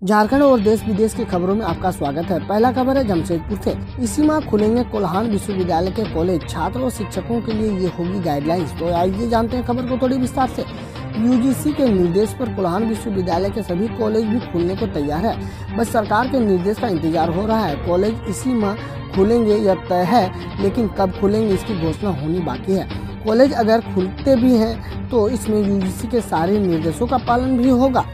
झारखंड और देश विदेश की खबरों में आपका स्वागत है। पहला खबर है जमशेदपुर से। इसी माह खुलेंगे कोल्हान विश्वविद्यालय के कॉलेज। छात्रों और शिक्षकों के लिए ये होगी गाइडलाइंस। तो आइए जानते हैं खबर को थोड़ी विस्तार से। यूजीसी के निर्देश पर कोल्हान विश्वविद्यालय के सभी कॉलेज भी खुलने को तैयार है। बस सरकार के निर्देश का इंतजार हो रहा है। कॉलेज इसी माह खुलेंगे यह तय है, लेकिन कब खुलेंगे इसकी घोषणा होनी बाकी है। कॉलेज अगर खुलते भी हैं तो इसमें यूजीसी के सारे निर्देशों का पालन भी होगा।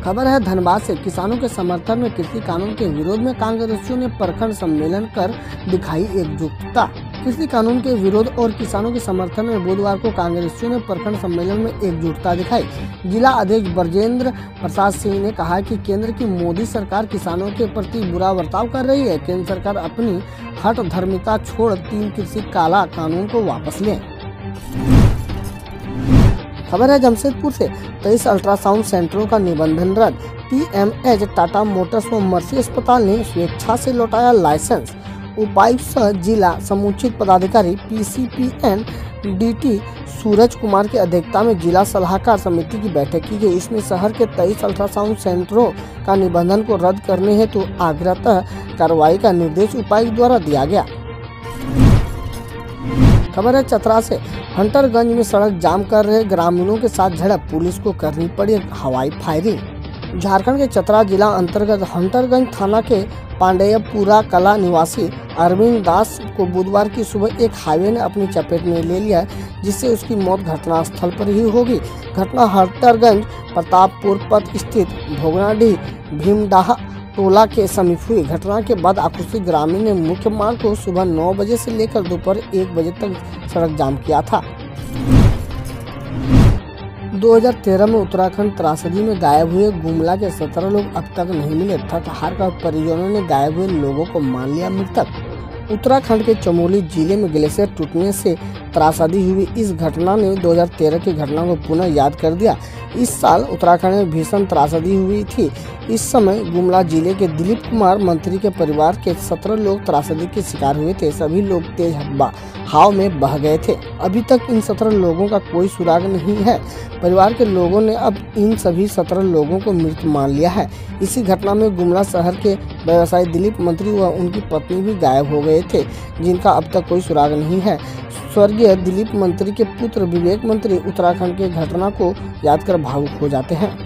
खबर है धनबाद से। किसानों के समर्थन में कृषि कानून के विरोध में कांग्रेसियों ने प्रखंड सम्मेलन कर दिखाई एकजुटता। कृषि कानून के विरोध और किसानों के समर्थन में बुधवार को कांग्रेसियों ने प्रखंड सम्मेलन में एकजुटता दिखाई। जिला अध्यक्ष ब्रजेंद्र प्रसाद सिंह ने कहा कि केंद्र की मोदी सरकार किसानों के प्रति बुरा बर्ताव कर रही है। केंद्र सरकार अपनी हठ धर्मिता छोड़ 3 कृषि काला कानून को वापस लें। खबर है जमशेदपुर से। 23 अल्ट्रासाउंड सेंटरों का निबंधन रद्द। टीएमएच, टाटा मोटर्स व मर्सी अस्पताल ने स्वेच्छा से लौटाया लाइसेंस। उपायुक्त सह जिला समुचित पदाधिकारी पीसीपीएन डीटी सूरज कुमार की अध्यक्षता में जिला सलाहकार समिति की बैठक की गई। इसमें शहर के 23 अल्ट्रासाउंड सेंटरों का निबंधन को रद्द करने हेतु आग्रहतः कार्रवाई का निर्देश उपायुक्त द्वारा दिया गया। खबर है चतरा से। हंटरगंज में सड़क जाम कर रहे ग्रामीणों के साथ झड़प, पुलिस को करनी पड़ी हवाई फायरिंग। झारखंड के चतरा जिला अंतर्गत हंटरगंज थाना के पांडेयपुरा कला निवासी अरविंद दास को बुधवार की सुबह एक हाईवे ने अपनी चपेट में ले लिया, जिससे उसकी मौत घटनास्थल पर ही हो गई। घटना हंटरगंज प्रतापपुर पथ स्थित भोगनाडीह भीमडाह टोला के समीप हुई। घटना के बाद आक्रोशित ग्रामीण ने मुख्य मार्ग को सुबह 9 बजे से लेकर दोपहर 1 बजे तक सड़क जाम किया था। 2013 में उत्तराखंड त्रासदी में गायब हुए गुमला के 17 लोग अब तक नहीं मिले। थक हार कर परिजनों ने गायब हुए लोगों को मान लिया मृतक। उत्तराखंड के चमोली जिले में ग्लेशियर टूटने से त्रासदी हुई इस घटना ने 2013 की घटना को पुनः याद कर दिया। इस साल उत्तराखंड में भीषण त्रासदी हुई थी। इस समय गुमला जिले के दिलीप कुमार मंत्री के परिवार के 17 लोग त्रासदी के शिकार हुए थे। सभी लोग तेज हाव में बह गए थे। अभी तक इन 17 लोगों का कोई सुराग नहीं है। परिवार के लोगों ने अब इन सभी 17 लोगों को मृत मान लिया है। इसी घटना में गुमला शहर के व्यवसायी दिलीप मंत्री व उनकी पत्नी भी गायब हो गए थे, जिनका अब तक कोई सुराग नहीं है। स्वर्गीय दिलीप मंत्री के पुत्र विवेक मंत्री उत्तराखंड के घटना को याद कर भावुक हो जाते हैं।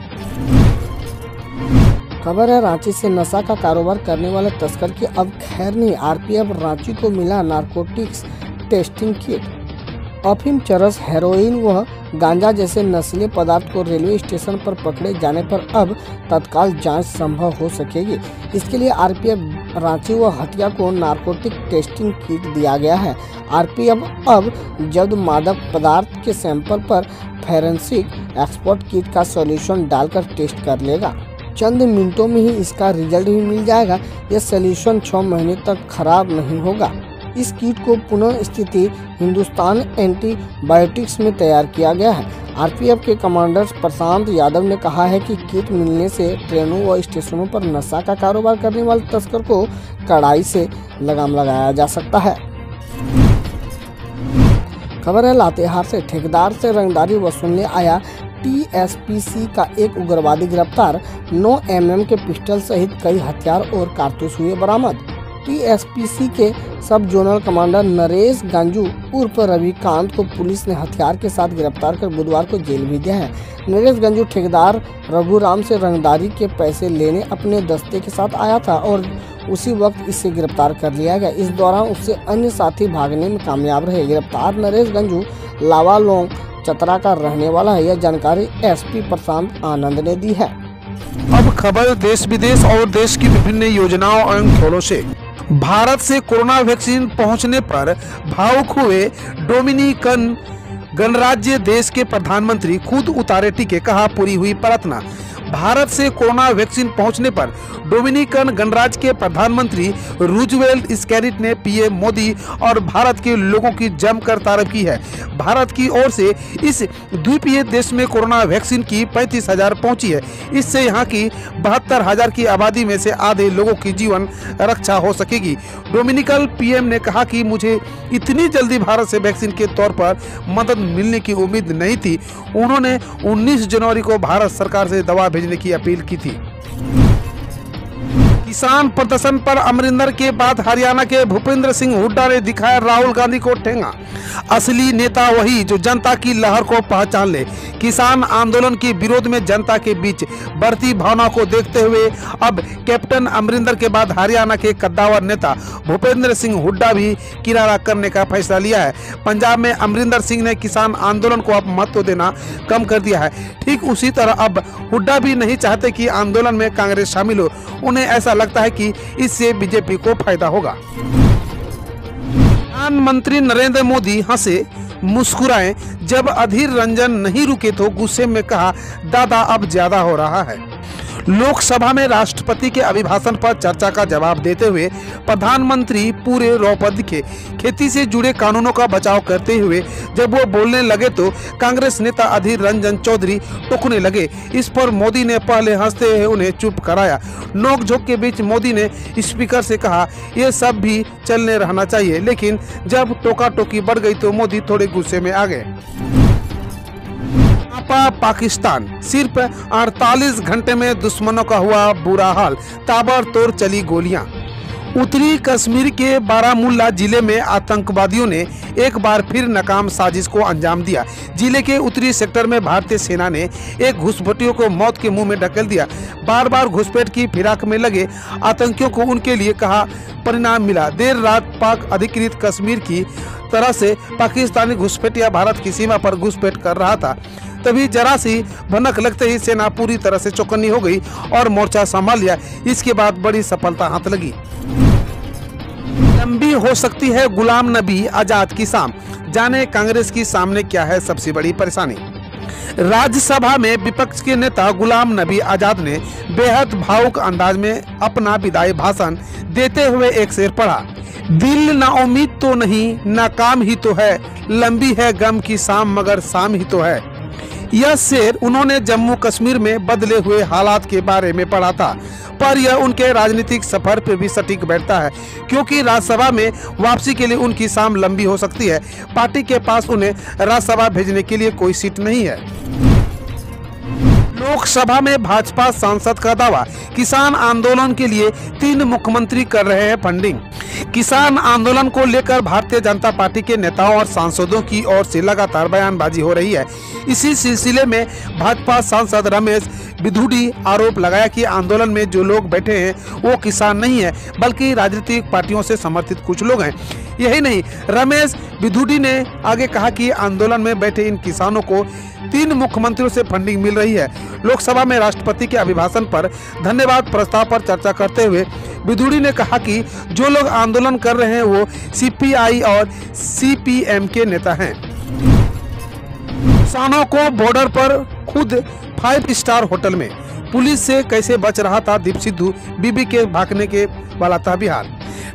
खबर है रांची से। नशा का कारोबार करने वाले तस्कर की अब खैर नहीं। आरपीएफ रांची को मिला नारकोटिक्स टेस्टिंग किट। अफीम, चरस, हेरोइन व गांजा जैसे नशीले पदार्थ को रेलवे स्टेशन पर पकड़े जाने पर अब तत्काल जांच संभव हो सकेगी। इसके लिए आरपीएफ रांची व हटिया को नारकोटिक टेस्टिंग किट दिया गया है। आरपीएफ अब जब्त मादक पदार्थ के सैंपल पर फोरेंसिक एक्सपर्ट किट का सॉल्यूशन डालकर टेस्ट कर लेगा। चंद मिनटों में ही इसका रिजल्ट भी मिल जाएगा। यह सॉल्यूशन 6 महीने तक खराब नहीं होगा। इस किट को पुनः स्थिति हिंदुस्तान एंटीबायोटिक्स में तैयार किया गया है। आरपीएफ के कमांडर प्रशांत यादव ने कहा है कि किट मिलने से ट्रेनों व स्टेशनों पर नशा का कारोबार करने वाले तस्कर को कड़ाई से लगाम लगाया जा सकता है। खबर है लातेहार से। ठेकेदार से रंगदारी वसूलने आया टीएसपीसी का एक उग्रवादी गिरफ्तार। 9 mm के पिस्टल सहित कई हथियार और कारतूस हुए बरामद। टीएसपीसी के सब जोनल कमांडर नरेश गंजू उर्फ रविकांत को पुलिस ने हथियार के साथ गिरफ्तार कर बुधवार को जेल भेज दिया है। नरेश गंजू ठेकेदार रघुराम से रंगदारी के पैसे लेने अपने दस्ते के साथ आया था और उसी वक्त इसे गिरफ्तार कर लिया गया। इस दौरान उससे अन्य साथी भागने में कामयाब रहे। गिरफ्तार नरेश गंजू लावालोंग चतरा का रहने वाला है। यह जानकारी एसपी प्रशांत आनंद ने दी है। अब खबर देश विदेश और देश की विभिन्न योजनाओं एवं खेलों से। भारत से कोरोना वैक्सीन पहुंचने पर भावुक हुए डोमिनिकन गणराज्य देश के प्रधानमंत्री खुद उतारे टीके, कहा पूरी हुई प्रार्थना। भारत से कोरोना वैक्सीन पहुंचने पर डोमिनिकन गणराज्य के प्रधानमंत्री रूजवेल्ट स्कैरिट ने पीएम मोदी और भारत के लोगों की जमकर तारीफ की है। भारत की ओर से इस द्वीपीय देश में कोरोना वैक्सीन की 35,000 पहुंची है। इससे यहां की 72,000 की आबादी में से आधे लोगों की जीवन रक्षा हो सकेगी। डोमिनिकन पीएम ने कहा कि मुझे इतनी जल्दी भारत से वैक्सीन के तौर पर मदद मिलने की उम्मीद नहीं थी। उन्होंने 19 जनवरी को भारत सरकार से दवा भेजने की अपील की थी। किसान प्रदर्शन पर अमरिंदर के बाद हरियाणा के भूपेंद्र सिंह हुड्डा ने दिखाया राहुल गांधी को ठेंगा। असली नेता वही जो जनता की लहर को पहचान ले। किसान आंदोलन के विरोध में जनता के बीच बढ़ती भावना को देखते हुए अब कैप्टन अमरिंदर के बाद हरियाणा के कद्दावर नेता भूपेंद्र सिंह हुड्डा भी किनारा करने का फैसला लिया है। पंजाब में अमरिंदर सिंह ने किसान आंदोलन को अब महत्व देना कम कर दिया है। ठीक उसी तरह अब हुड्डा भी नहीं चाहते कि आंदोलन में कांग्रेस शामिल हो। उन्हें ऐसा लगता है कि इससे बीजेपी को फायदा होगा। प्रधानमंत्री नरेंद्र मोदी हंसे मुस्कुराए जब अधीर रंजन नहीं रुके तो गुस्से में कहा, दादा अब ज्यादा हो रहा है। लोकसभा में राष्ट्रपति के अभिभाषण पर चर्चा का जवाब देते हुए प्रधानमंत्री पूरे रौपद दिखे। खेती से जुड़े कानूनों का बचाव करते हुए जब वो बोलने लगे तो कांग्रेस नेता अधीर रंजन चौधरी टोकने लगे। इस पर मोदी ने पहले हंसते हुए उन्हें चुप कराया। नोकझोंक के बीच मोदी ने स्पीकर से कहा, ये सब भी चलने रहना चाहिए। लेकिन जब टोका टोकी बढ़ गई तो मोदी थोड़े गुस्से में आ गए। पाकिस्तान सिर्फ 48 घंटे में दुश्मनों का हुआ बुरा हाल, ताबड़तोड़ चली गोलियां। उत्तरी कश्मीर के बारामुल्ला जिले में आतंकवादियों ने एक बार फिर नाकाम साजिश को अंजाम दिया। जिले के उत्तरी सेक्टर में भारतीय सेना ने एक घुसपैठियों को मौत के मुंह में ढकेल दिया। बार बार घुसपैठ की फिराक में लगे आतंकियों को उनके लिए कहा परिणाम मिला। देर रात पाक अधिकृत कश्मीर की तरह से पाकिस्तानी घुसपैठिया भारत की सीमा पर घुसपैठ कर रहा था। तभी जरा सी भनक लगते ही सेना पूरी तरह से चौकन्नी हो गई और मोर्चा संभाल लिया। इसके बाद बड़ी सफलता हाथ लगी। लंबी हो सकती है गुलाम नबी आजाद की शाम, जाने कांग्रेस की सामने क्या है सबसे बड़ी परेशानी। राज्यसभा में विपक्ष के नेता गुलाम नबी आजाद ने बेहद भावुक अंदाज में अपना विदाई भाषण देते हुए एक शेर पढ़ा, दिल ना उम्मीद तो नहीं नाकाम ही तो है, लंबी है गम की शाम मगर शाम ही तो है। यह शेर उन्होंने जम्मू कश्मीर में बदले हुए हालात के बारे में पढ़ा था, पर यह उनके राजनीतिक सफर पर भी सटीक बैठता है, क्योंकि राज्यसभा में वापसी के लिए उनकी शाम लंबी हो सकती है। पार्टी के पास उन्हें राज्यसभा भेजने के लिए कोई सीट नहीं है। लोकसभा में भाजपा सांसद का दावा, किसान आंदोलन के लिए 3 मुख्यमंत्री कर रहे हैं फंडिंग। किसान आंदोलन को लेकर भारतीय जनता पार्टी के नेताओं और सांसदों की ओर से लगातार बयानबाजी हो रही है। इसी सिलसिले में भाजपा सांसद रमेश बिधूड़ी आरोप लगाया कि आंदोलन में जो लोग बैठे हैं वो किसान नहीं है, बल्कि राजनीतिक पार्टियों से समर्थित कुछ लोग हैं। यही नहीं, रमेश बिधूड़ी ने आगे कहा कि आंदोलन में बैठे इन किसानों को 3 मुख्यमंत्रियों से फंडिंग मिल रही है। लोकसभा में राष्ट्रपति के अभिभाषण पर धन्यवाद प्रस्ताव पर चर्चा करते हुए बिधूड़ी ने कहा कि जो लोग आंदोलन कर रहे हैं वो सीपीआई और सीपीएम के नेता हैं। किसानों को बॉर्डर पर खुद 5 स्टार होटल में पुलिस से कैसे बच रहा था दीप सिद्धू, बीबी के भागने के वाला था बिहार।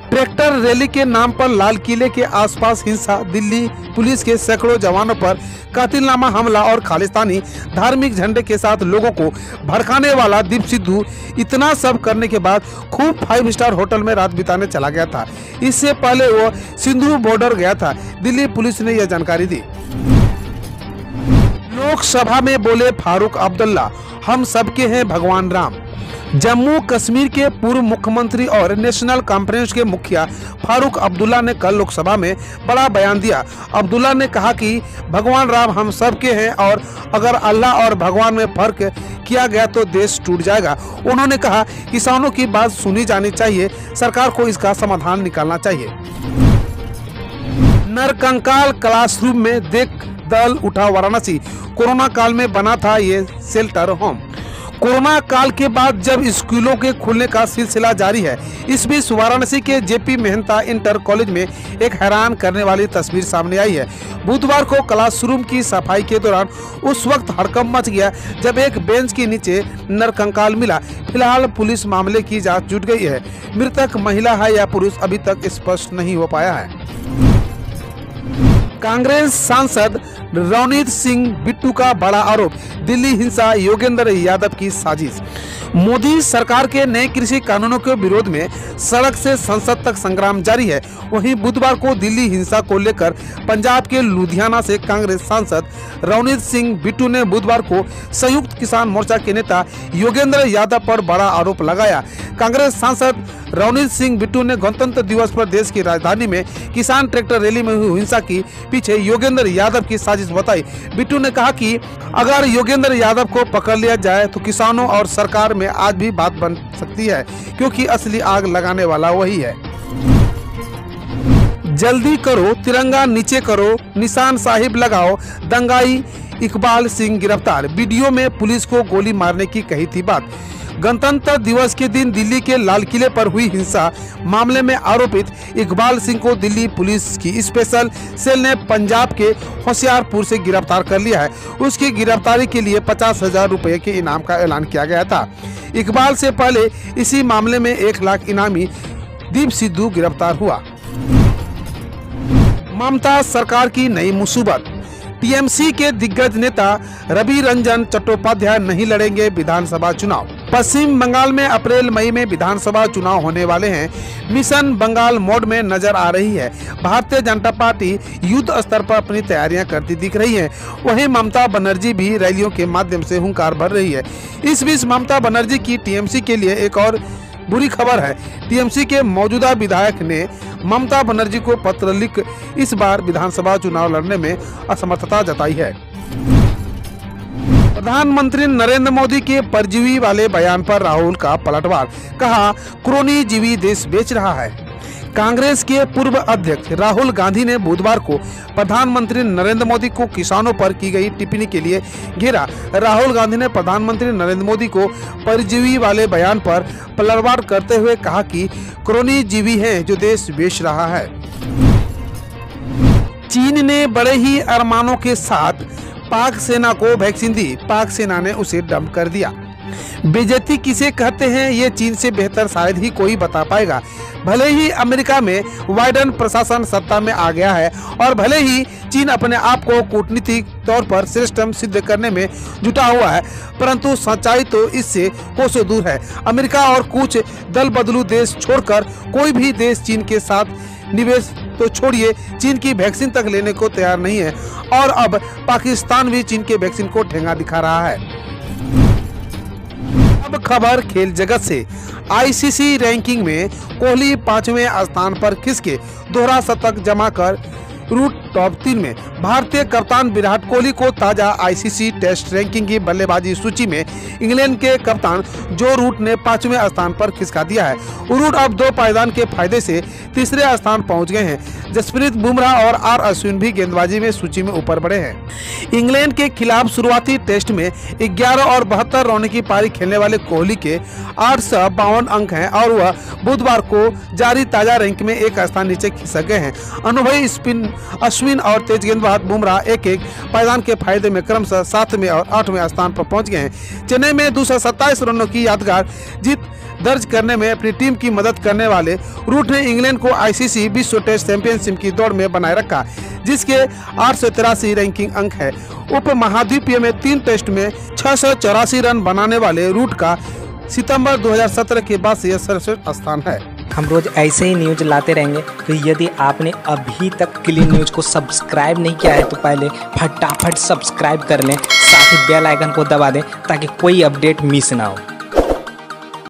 ट्रैक्टर रैली के नाम पर लाल किले के आसपास हिंसा, दिल्ली पुलिस के सैकड़ों जवानों पर कातिलनामा हमला और खालिस्तानी धार्मिक झंडे के साथ लोगों को भड़काने वाला दीप सिद्धू इतना सब करने के बाद खूब 5 स्टार होटल में रात बिताने चला गया था। इससे पहले वो सिंधु बॉर्डर गया था। दिल्ली पुलिस ने यह जानकारी दी। लोकसभा में बोले फारूक अब्दुल्ला, हम सबके हैं भगवान राम। जम्मू कश्मीर के पूर्व मुख्यमंत्री और नेशनल कॉन्फ्रेंस के मुखिया फारूक अब्दुल्ला ने कल लोकसभा में बड़ा बयान दिया। अब्दुल्ला ने कहा कि भगवान राम हम सबके हैं और अगर अल्लाह और भगवान में फर्क किया गया तो देश टूट जाएगा। उन्होंने कहा किसानों की बात सुनी जानी चाहिए, सरकार को इसका समाधान निकालना चाहिए। नरकंकाल क्लासरूम में देख दल उठा वाराणसी, कोरोना काल में बना था ये शेल्टर होम। कोरोना काल के बाद जब स्कूलों के खुलने का सिलसिला जारी है, इस बीच वाराणसी के जेपी मेहता इंटर कॉलेज में एक हैरान करने वाली तस्वीर सामने आई है। बुधवार को क्लासरूम की सफाई के दौरान उस वक्त हड़कंप मच गया जब एक बेंच के नीचे नरकंकाल मिला। फिलहाल पुलिस मामले की जांच जुट गई है। मृतक महिला है या पुरुष अभी तक स्पष्ट नहीं हो पाया है। कांग्रेस सांसद रवनीत सिंह बिट्टू का बड़ा आरोप, दिल्ली हिंसा योगेंद्र यादव की साजिश। मोदी सरकार के नए कृषि कानूनों के विरोध में सड़क से संसद तक संग्राम जारी है। वहीं बुधवार को दिल्ली हिंसा को लेकर पंजाब के लुधियाना से कांग्रेस सांसद रवनीत सिंह बिट्टू ने बुधवार को संयुक्त किसान मोर्चा के नेता योगेंद्र यादव पर बड़ा आरोप लगाया। कांग्रेस सांसद रवनीत सिंह बिट्टू ने गणतंत्र दिवस पर देश की राजधानी में किसान ट्रैक्टर रैली में हुई हिंसा की पीछे योगेंद्र यादव की साजिश बताई। बिट्टू ने कहा कि अगर योगेंद्र यादव को पकड़ लिया जाए तो किसानों और सरकार में आज भी बात बन सकती है, क्योंकि असली आग लगाने वाला वही है। जल्दी करो, तिरंगा नीचे करो, निशान साहिब लगाओ, दंगाई इकबाल सिंह गिरफ्तार। वीडियो में पुलिस को गोली मारने की कही थी बात। गणतंत्र दिवस के दिन दिल्ली के लाल किले पर हुई हिंसा मामले में आरोपित इकबाल सिंह को दिल्ली पुलिस की स्पेशल सेल ने पंजाब के होशियारपुर से गिरफ्तार कर लिया है। उसकी गिरफ्तारी के लिए 50,000 रुपए के इनाम का ऐलान किया गया था। इकबाल से पहले इसी मामले में 1 लाख इनामी दीप सिद्धू गिरफ्तार हुआ। ममता सरकार की नई मुसीबत, टीएमसी के दिग्गज नेता रवि रंजन चट्टोपाध्याय नहीं लड़ेंगे विधानसभा चुनाव। पश्चिम बंगाल में अप्रैल मई में विधानसभा चुनाव होने वाले हैं। मिशन बंगाल मोड में नजर आ रही है। भारतीय जनता पार्टी युद्ध स्तर पर अपनी तैयारियां करती दिख रही है। वहीं ममता बनर्जी भी रैलियों के माध्यम से हुंकार भर रही है। इस बीच ममता बनर्जी की टीएमसी के लिए एक और बुरी खबर है। टीएमसी के मौजूदा विधायक ने ममता बनर्जी को पत्र लिख इस बार विधानसभा चुनाव लड़ने में असमर्थता जताई है। प्रधानमंत्री नरेंद्र मोदी के परजीवी वाले बयान पर राहुल का पलटवार, कहा क्रोनी जीवी देश बेच रहा है। कांग्रेस के पूर्व अध्यक्ष राहुल गांधी ने बुधवार को प्रधानमंत्री नरेंद्र मोदी को किसानों पर की गई टिप्पणी के लिए घेरा। राहुल गांधी ने प्रधानमंत्री नरेंद्र मोदी को परजीवी वाले बयान पर पलटवार करते हुए कहा कि क्रोनी जीवी है जो देश बेच रहा है। चीन ने बड़े ही अरमानों के साथ पाक सेना को वैक्सीन दी। पाक सेना ने उसे डंप कर दिया। बेइज्जती किसे कहते हैं ये चीन से बेहतर शायद ही कोई बता पाएगा। भले ही अमेरिका में बाइडेन प्रशासन सत्ता में आ गया है और भले ही चीन अपने आप को कूटनीतिक तौर पर श्रेष्ठ सिद्ध करने में जुटा हुआ है, परंतु सच्चाई तो इससे कोसों दूर है। अमेरिका और कुछ दल बदलू देश छोड़कर कोई भी देश चीन के साथ निवेश तो छोड़िए, चीन की वैक्सीन तक लेने को तैयार नहीं है। और अब पाकिस्तान भी चीन के वैक्सीन को ठेंगा दिखा रहा है। अब खबर खेल जगत से। आईसीसी रैंकिंग में कोहली 5वें स्थान पर खिसके, दोहरा शतक जमा कर रूट टॉप 3 में। भारतीय कप्तान विराट कोहली को ताजा आईसीसी टेस्ट रैंकिंग की बल्लेबाजी सूची में इंग्लैंड के कप्तान जो रूट ने 5वें स्थान पर खिसका दिया है। रूट अब 2 पायदान के फायदे से तीसरे स्थान पहुंच गए हैं। जसप्रीत बुमराह और आर अश्विन भी गेंदबाजी में सूची में ऊपर बढ़े हैं। इंग्लैंड के खिलाफ शुरुआती टेस्ट में 11 और 72 रनों की पारी खेलने वाले कोहली के 852 अंक हैं और वह बुधवार को जारी ताजा रैंक में 1 स्थान नीचे खिसक गए हैं। अनुभवी स्पिन अश्विन और तेज गेंदबाज बुमराह एक पायदान के फायदे में क्रमशः 7वें और 8वें स्थान पर पहुंच गए हैं। चेन्नई में 227 रनों की यादगार जीत दर्ज करने में अपनी टीम की मदद करने वाले रूट ने इंग्लैंड को आईसीसी विश्व टेस्ट चैंपियनशिप की दौड़ में बनाए रखा, जिसके 883 रैंकिंग अंक है। उप महाद्वीपीय में 3 टेस्ट में 684 रन बनाने वाले रूट का सितंबर 2017 के बाद से यह सर्वश्रेष्ठ स्थान है। हम रोज ऐसे ही न्यूज लाते रहेंगे, तो यदि आपने अभी तक क्लीन न्यूज को सब्सक्राइब नहीं किया है तो पहले फटाफट सब्सक्राइब कर लें, साथ ही बेल आइकन को दबा दें ताकि कोई अपडेट मिस ना हो।